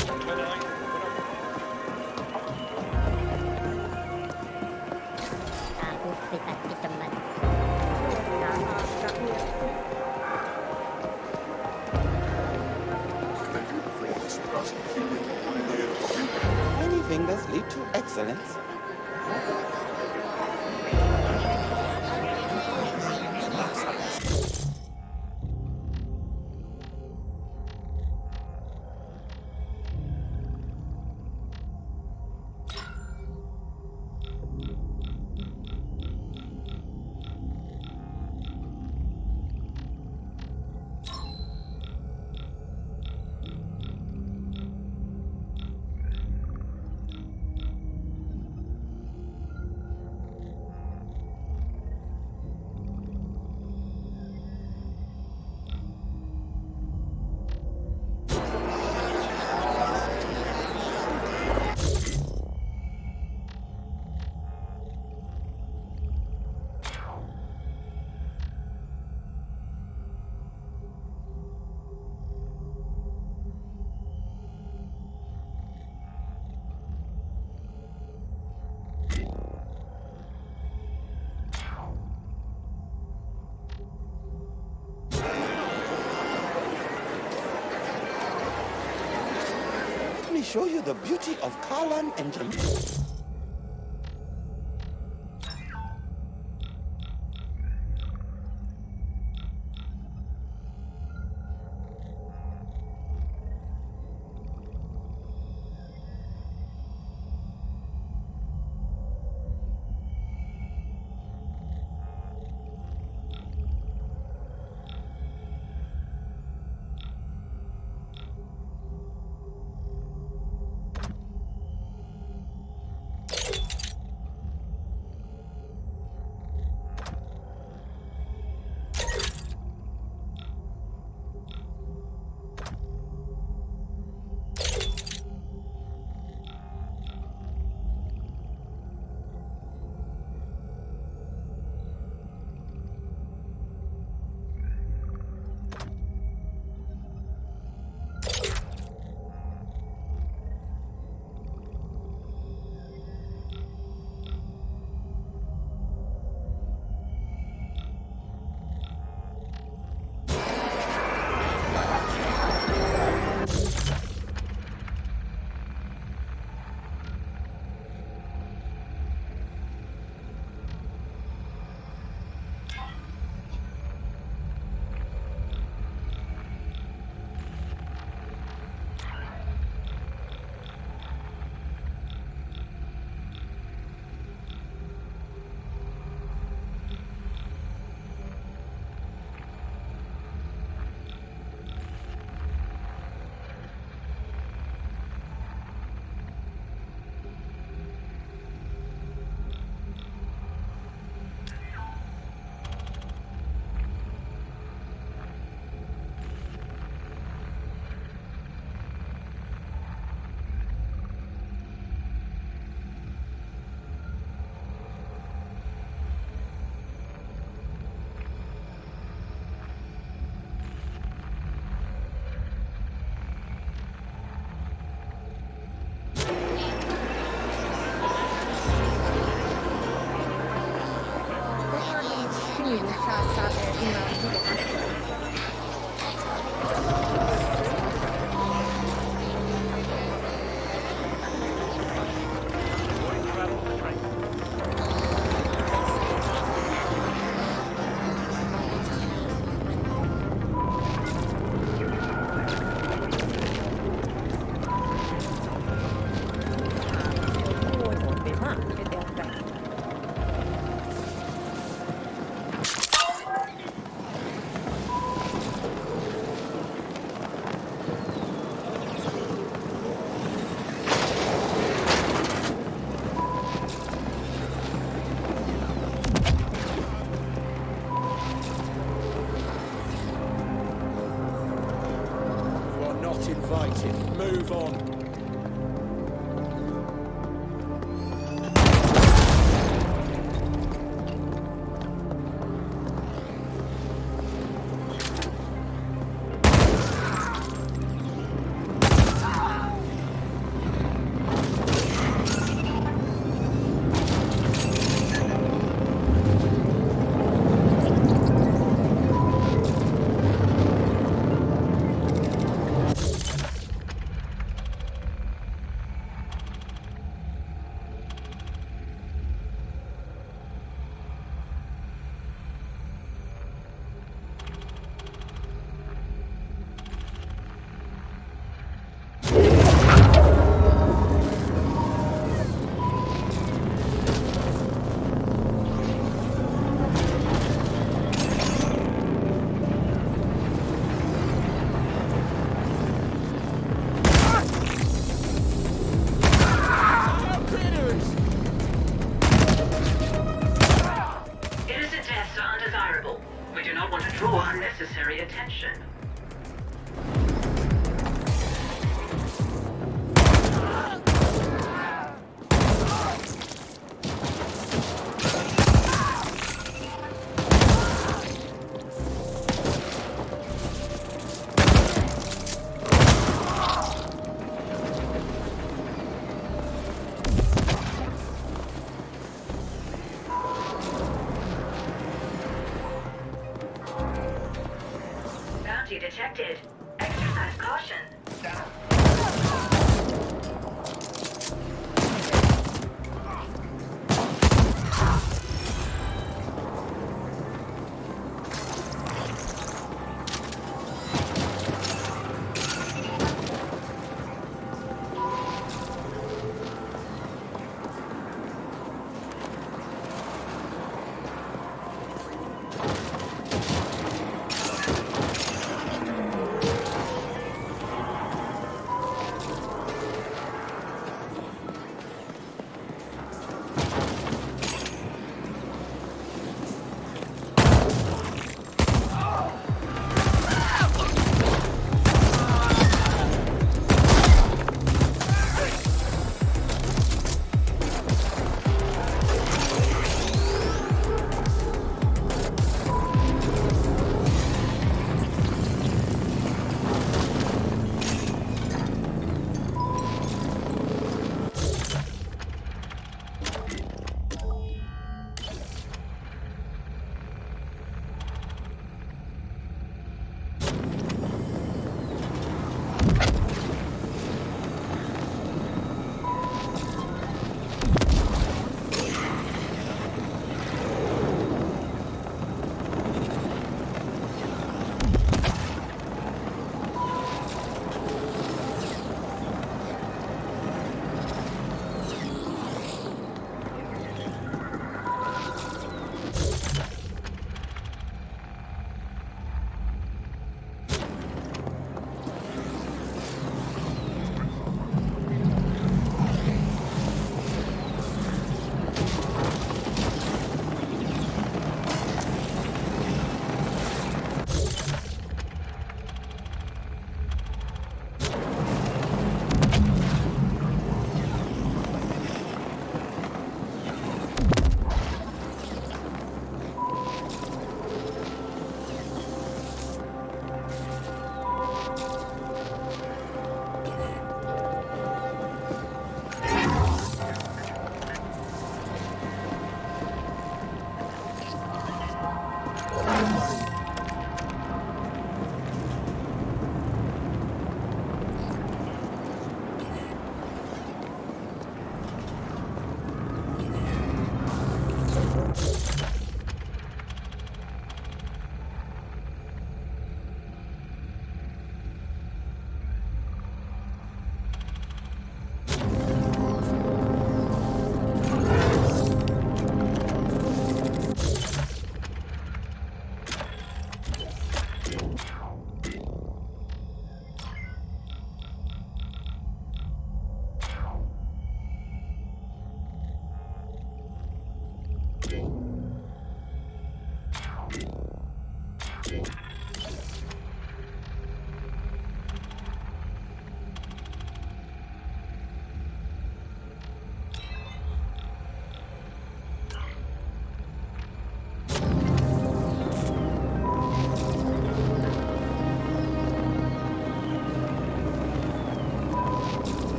Aku kita teman. Anything does lead to excellence. Let me show you the beauty of Karlan engine. invited. Move on. Unnecessary attention. Bounty detected. Exercise caution.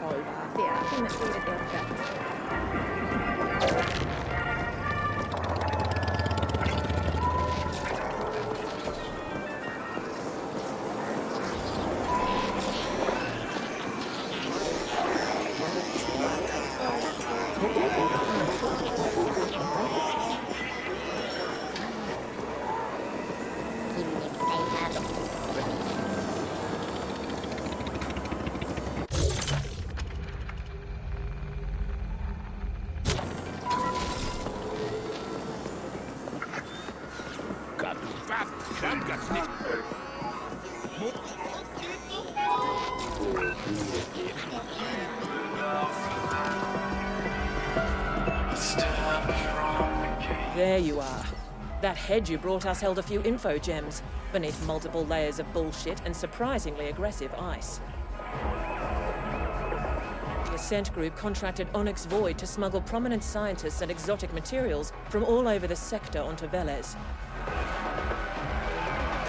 ollaan. Siellä sinne pyydettiin ottaa. There you are. That head you brought us held a few info gems, beneath multiple layers of bullshit and surprisingly aggressive ice. The Ascent group contracted Onyx Void to smuggle prominent scientists and exotic materials from all over the sector onto Velez.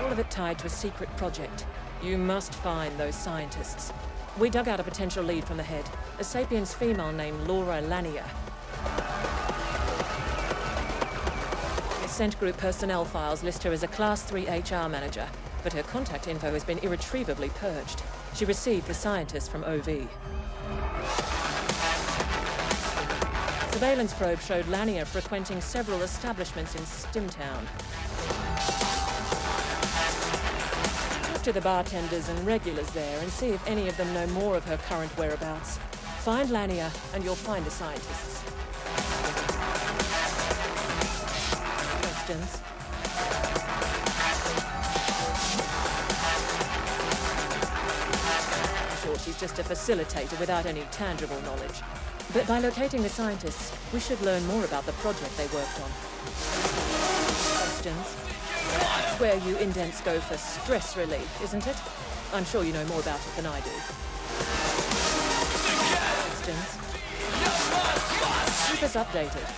All of it tied to a secret project. You must find those scientists. We dug out a potential lead from the head, a Sapiens female named Laura Lanier. Ascent Group personnel files list her as a Class 3 HR manager, but her contact info has been irretrievably purged. She received the scientists from OV. Surveillance probe showed Lanier frequenting several establishments in Stimtown. Talk to the bartenders and regulars there and see if any of them know more of her current whereabouts. Find Lanier and you'll find the scientists. Questions? I'm sure she's just a facilitator without any tangible knowledge. But by locating the scientists, we should learn more about the project they worked on. Questions? Where you indents go for stress relief, isn't it? I'm sure you know more about it than I do. Questions? Keep us updated.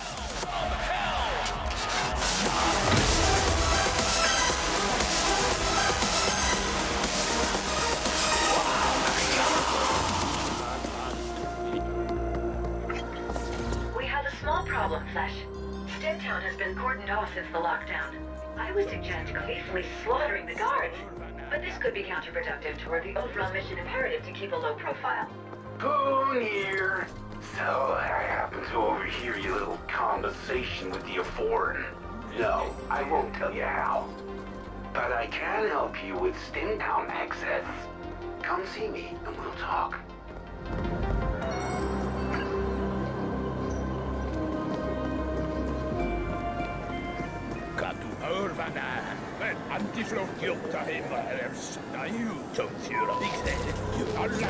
We have a small problem, Flesh. Stimtown has been cordoned off since the lockdown. I would suggest gleefully slaughtering the guards, but this could be counterproductive toward the overall mission imperative to keep a low profile. Go near. So I happen to overhear your little conversation with the foreign. No, I won't tell you how. But I can help you with Stimtown access. Come see me and we'll talk. Örvarna, men antifrågjotta hemma här är ju tungfjura bigsädet ju alla.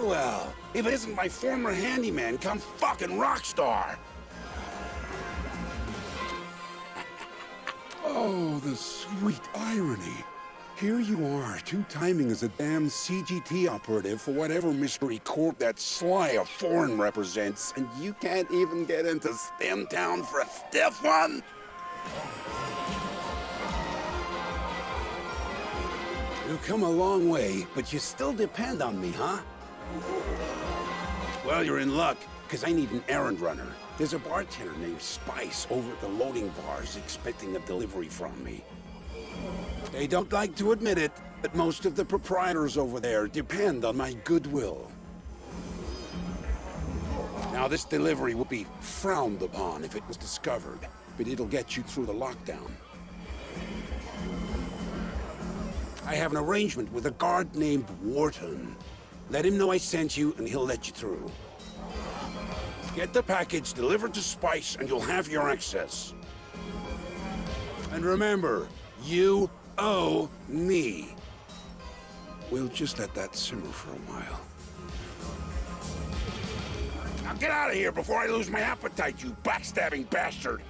Well, if it isn't my former handyman come fucking rock star. Oh, the sweet irony. Here you are, two-timing as a damn CGT operative for whatever mystery corp that sly of foreign represents, and you can't even get into Stimtown for a stiff one? You've come a long way, but you still depend on me, huh? Well, you're in luck, because I need an errand runner. There's a bartender named Spice over at the loading bars expecting a delivery from me. They don't like to admit it, but most of the proprietors over there depend on my goodwill. Now, this delivery would be frowned upon if it was discovered, but it'll get you through the lockdown. I have an arrangement with a guard named Wharton. Let him know I sent you, and he'll let you through. Get the package delivered to Spice, and you'll have your access. And remember, you owe me. We'll just let that simmer for a while. Now get out of here before I lose my appetite, you backstabbing bastard!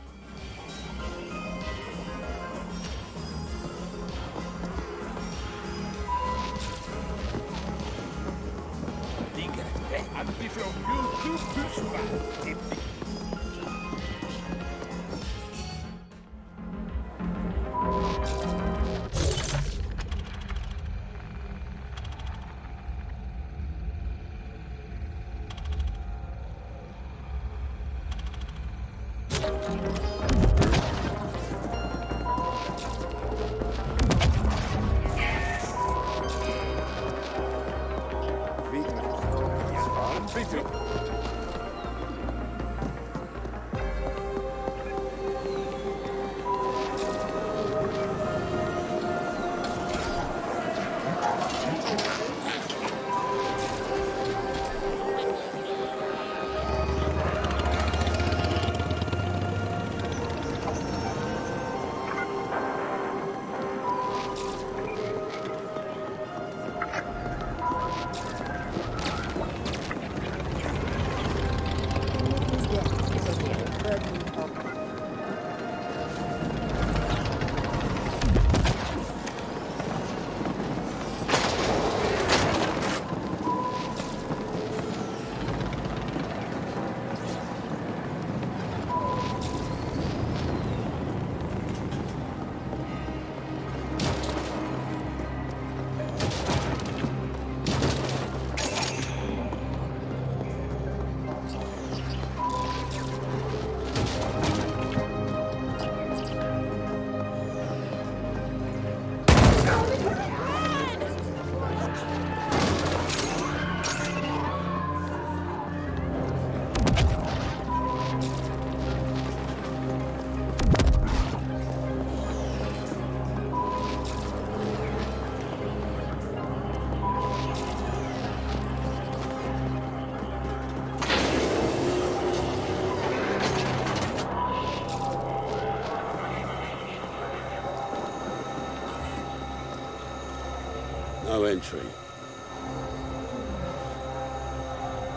No entry.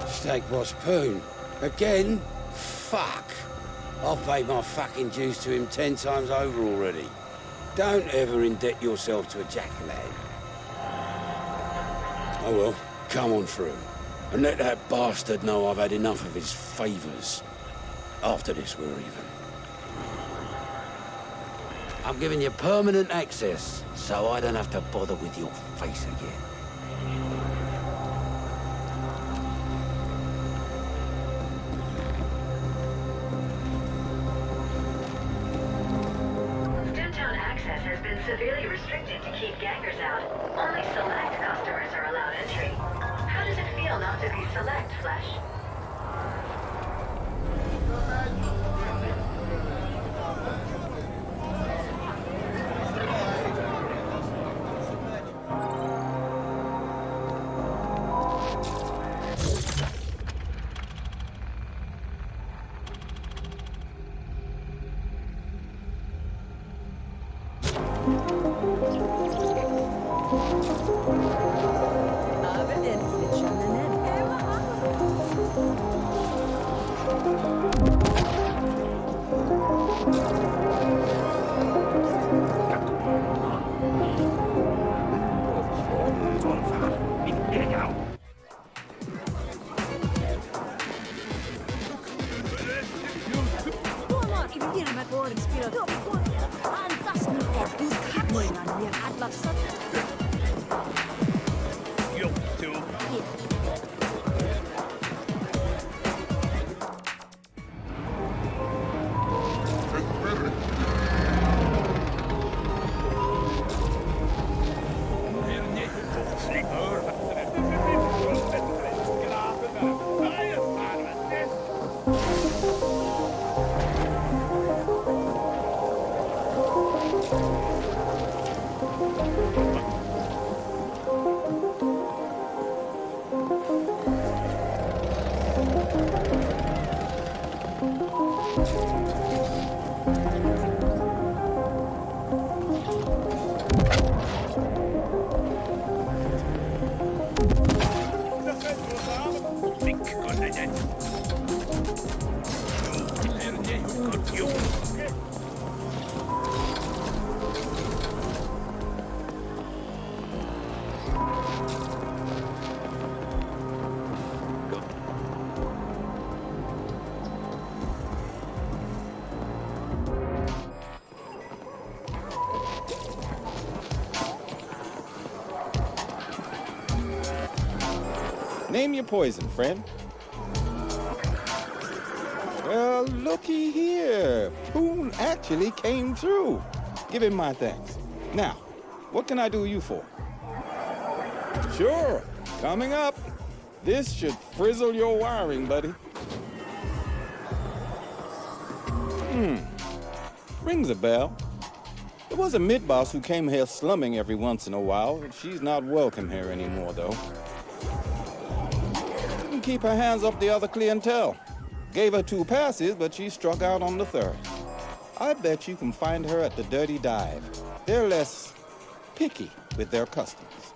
Steak Boss Poon. Again? Fuck. I've paid my fucking dues to him 10 times over already. Don't ever indebt yourself to a jackalad. Oh well, come on through. And let that bastard know I've had enough of his favours. After this, we're even. I'm giving you permanent access, so I don't have to bother with your face again. Downtown access has been severely restricted to keep gangers out. Only select customers are allowed entry. How does it feel not to be select, Flesh? Name your poison, friend. Well, looky here. Poon actually came through. Give him my thanks. Now, what can I do you for? Sure, coming up. This should frizzle your wiring, buddy. Rings a bell. There was a mid-boss who came here slumming every once in a while. She's not welcome here anymore, though. Couldn't keep her hands off the other clientele. Gave her 2 passes, but she struck out on the 3rd. I bet you can find her at the Dirty Dive. They're less picky with their customers.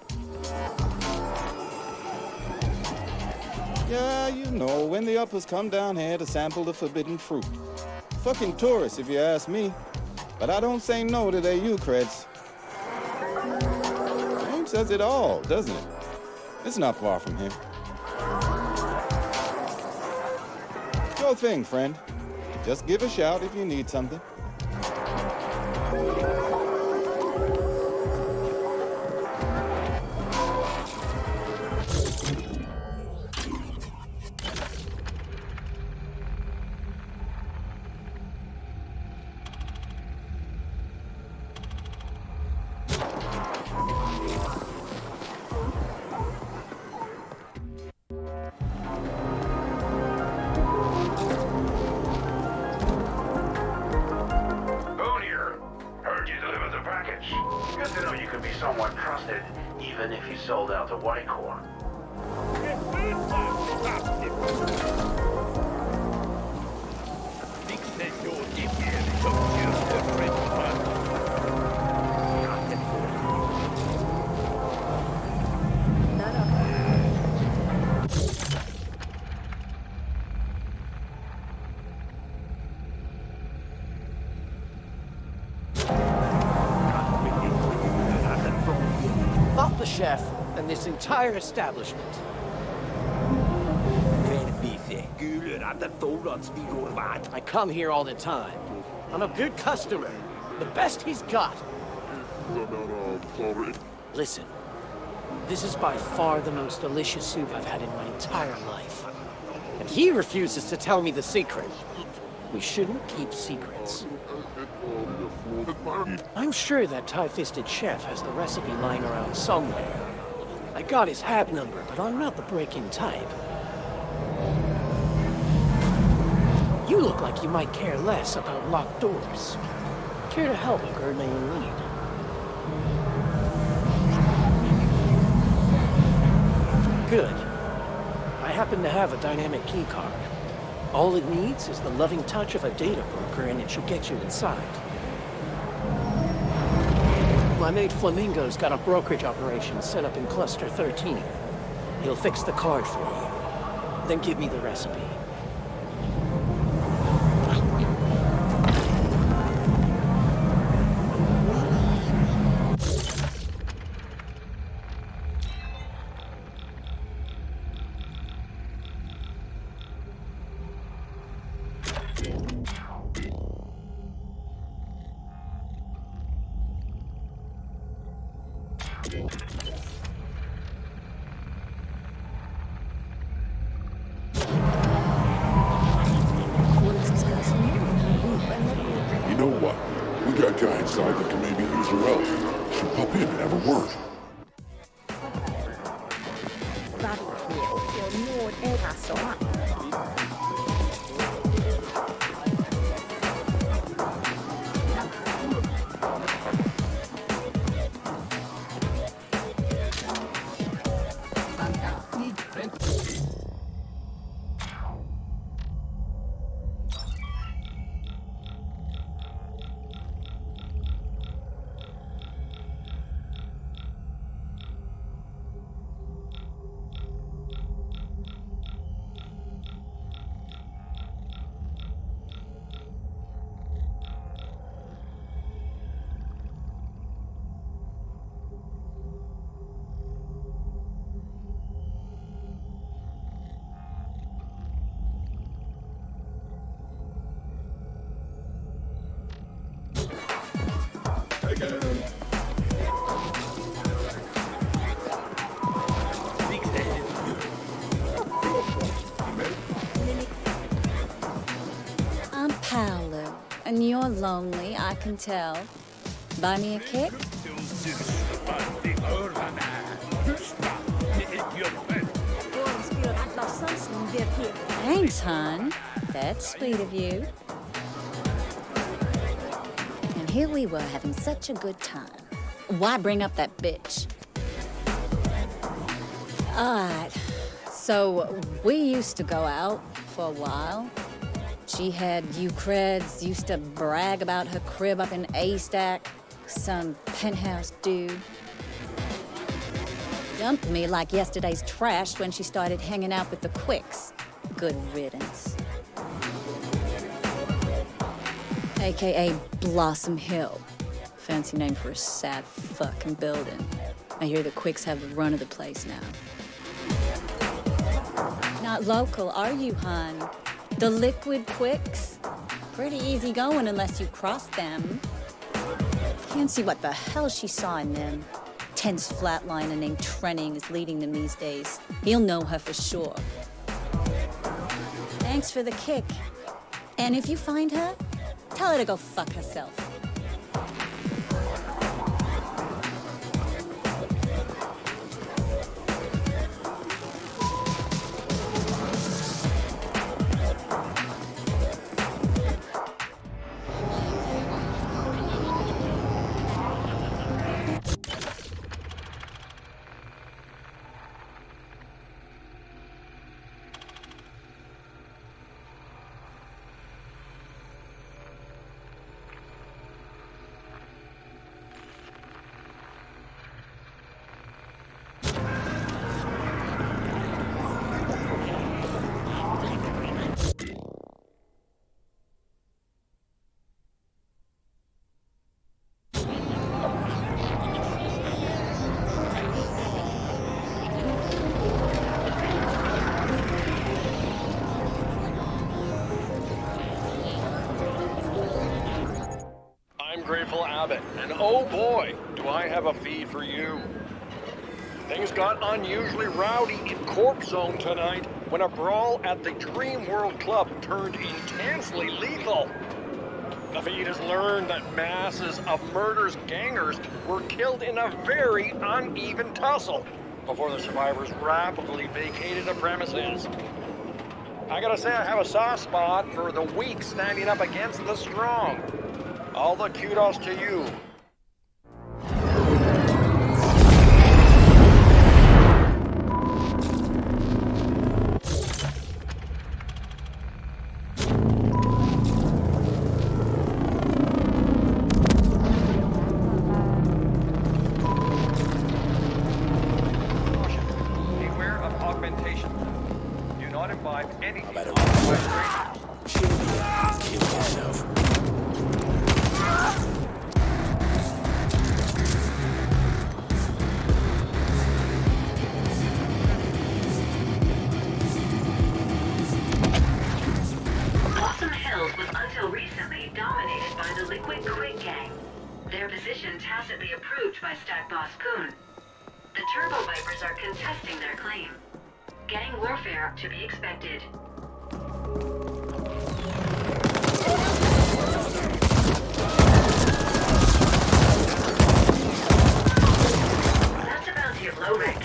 Yeah, you know, when the uppers come down here to sample the forbidden fruit. Fucking tourists, if you ask me. But I don't say no to their U-creds. Name says it all, doesn't it? It's not far from here. Sure thing, friend. Just give a shout if you need something. Good to know you could be somewhat trusted, even if you sold out to White Corps. Fuck the chef and this entire establishment. I come here all the time. I'm a good customer. The best he's got. Listen, this is by far the most delicious soup I've had in my entire life. And he refuses to tell me the secret. We shouldn't keep secrets. I'm sure that tie-fisted chef has the recipe lying around somewhere. I got his hab number, but I'm not the break-in type. You look like you might care less about locked doors. Care to help a girl in need? Good. I happen to have a dynamic key card. All it needs is the loving touch of a data broker and it should get you inside. My mate Flamingo's got a brokerage operation set up in Cluster 13. He'll fix the card for you. Then give me the recipe. You know what? We got a guy inside that can maybe use a help. Should pop in and have a word. And you're lonely, I can tell. Buy me a kick? Thanks, hon. That's sweet of you. And here we were having such a good time. Why bring up that bitch? Alright, so we used to go out for a while. She had you creds, used to brag about her crib up in A-Stack, some penthouse dude. Dumped me like yesterday's trash when she started hanging out with the quicks. Good riddance. AKA Blossom Hill. Fancy name for a sad fucking building. I hear the quicks have the run of the place now. Not local, are you, hon? The liquid quicks? Pretty easy going unless you cross them. Can't see what the hell she saw in them. Tense flatliner named Trenning is leading them these days. He'll know her for sure. Thanks for the kick. And if you find her, tell her to go fuck herself. And oh boy, do I have a feed for you. Things got unusually rowdy in Corp Zone tonight when a brawl at the Dream World Club turned intensely lethal. The feed has learned that masses of murder's gangers were killed in a very uneven tussle before the survivors rapidly vacated the premises. I gotta say, I have a soft spot for the weak standing up against the strong. All the kudos to you. Beware of augmentation. Do not imbibe anything. Kill yourself. Blossom Hills was until recently dominated by the Liquid Quick Gang. Their position tacitly approved by Stack Boss Poon. The Turbo Vipers are contesting their claim. Gang warfare to be expected. That's a bounty of low rank.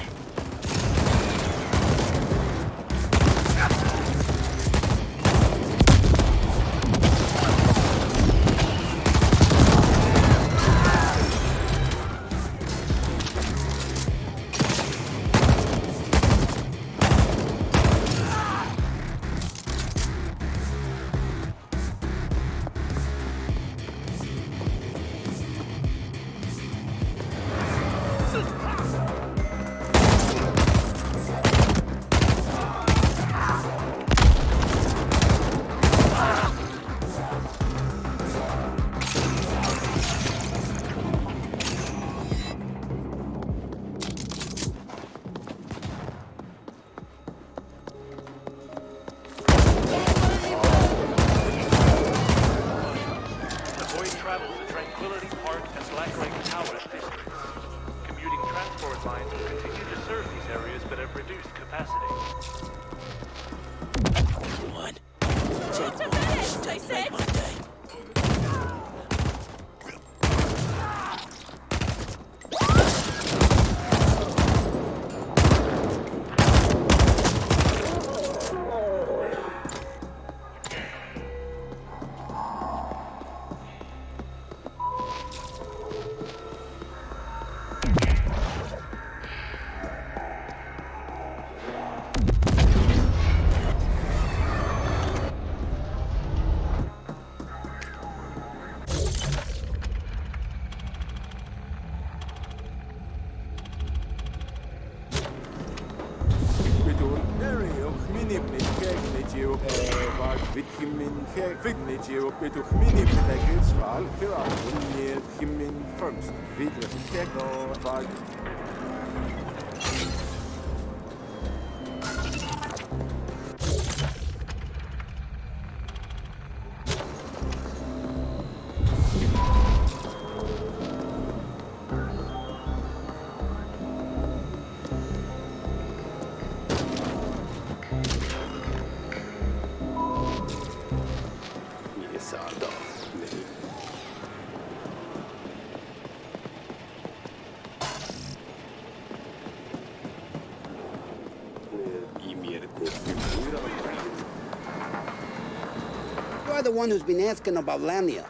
You're the one who's been asking about Lamia.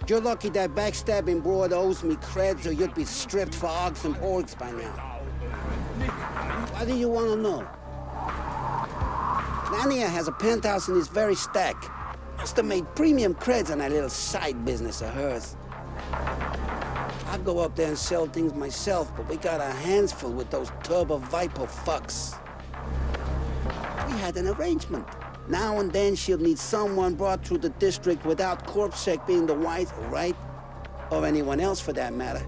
You're lucky that backstabbing broad owes me creds or you'd be stripped for ox and orgs by now. Why do you want to know? Lamia has a penthouse in this very stack. Must have made premium creds on that little side business of hers. I'd go up there and sell things myself, but we got our hands full with those turbo viper fucks. We had an arrangement. Now and then she'll need someone brought through the district without CorpSec being the white, right? Or anyone else for that matter.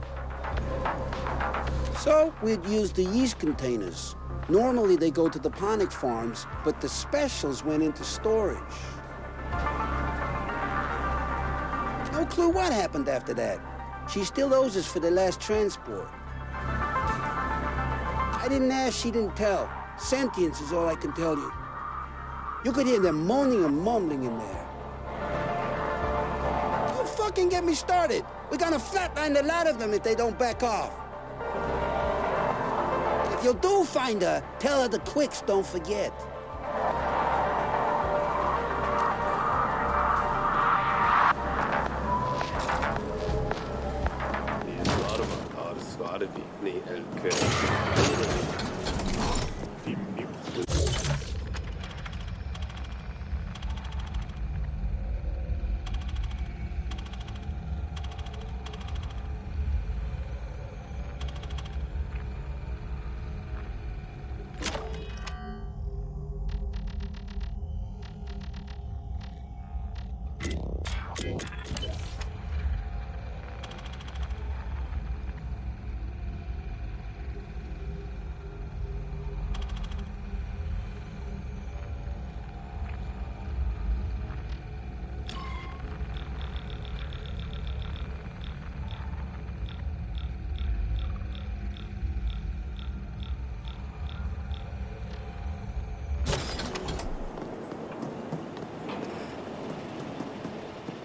So we'd use the yeast containers. Normally they go to the ponic farms, but the specials went into storage. No clue what happened after that. She still owes us for the last transport. I didn't ask, she didn't tell. Sentience is all I can tell you. You could hear them moaning and mumbling in there. Don't fucking get me started. We're gonna flatline the lot of them if they don't back off. If you do find her, tell her the quicks don't forget.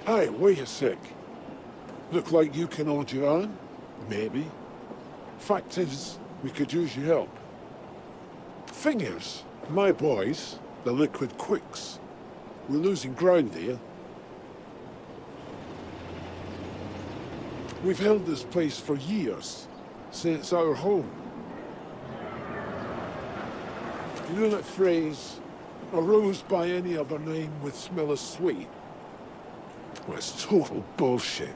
Hey, wait a sec. Look like you can hold your own? Maybe. Fact is, we could use your help. Thing is, my boys, the Liquid Quicks, we're losing ground here. We've held this place for years, since our home. You know that phrase, a rose by any other name would smell as sweet? Well, it's total bullshit.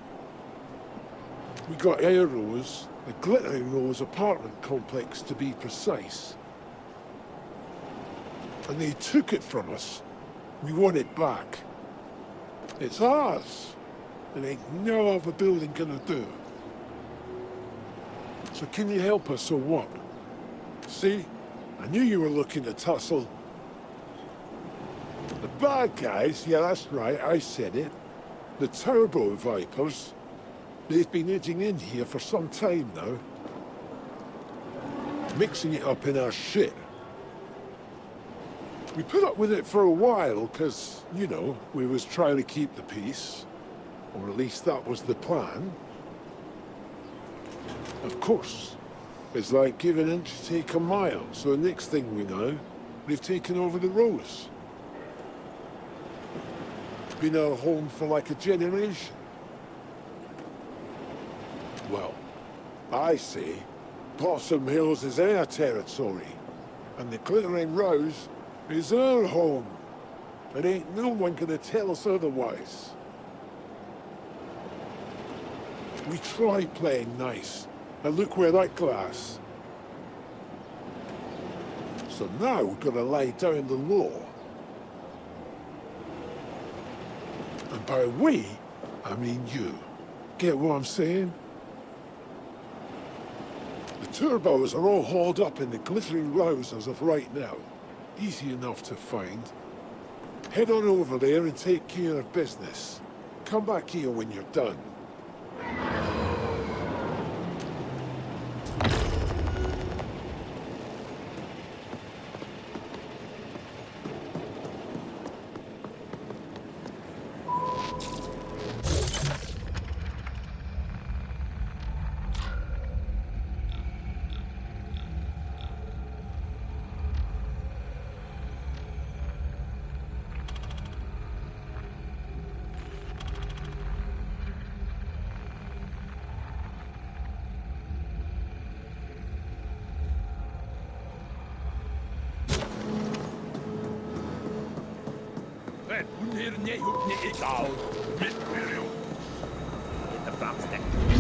We got our Rose, the Glittering Rose apartment complex to be precise. And they took it from us. We want it back. It's ours. And ain't no other building gonna do. So can you help us or what? See? I knew you were looking to tussle. The bad guys, yeah, that's right, I said it. The Turbo Vipers, they've been edging in here for some time now. Mixing it up in our shit. We put up with it for a while, because, you know, we was trying to keep the peace. Or at least that was the plan. Of course, it's like give an inch, take a mile. So the next thing we know, they've taken over the Rose. Been our home for like a generation. Well, I say, Possum Hills is our territory, and the Glittering Rose is our home. And ain't no one gonna tell us otherwise. We tried playing nice, and look where that glass. So now we've got to lay down the law. And by we, I mean you. Get what I'm saying? The turbos are all hauled up in the glittering rows as of right now. Easy enough to find. Head on over there and take care of business. Come back here when you're done. Ven, unir nie hub nie egal. Mit Miriam. In the box neck.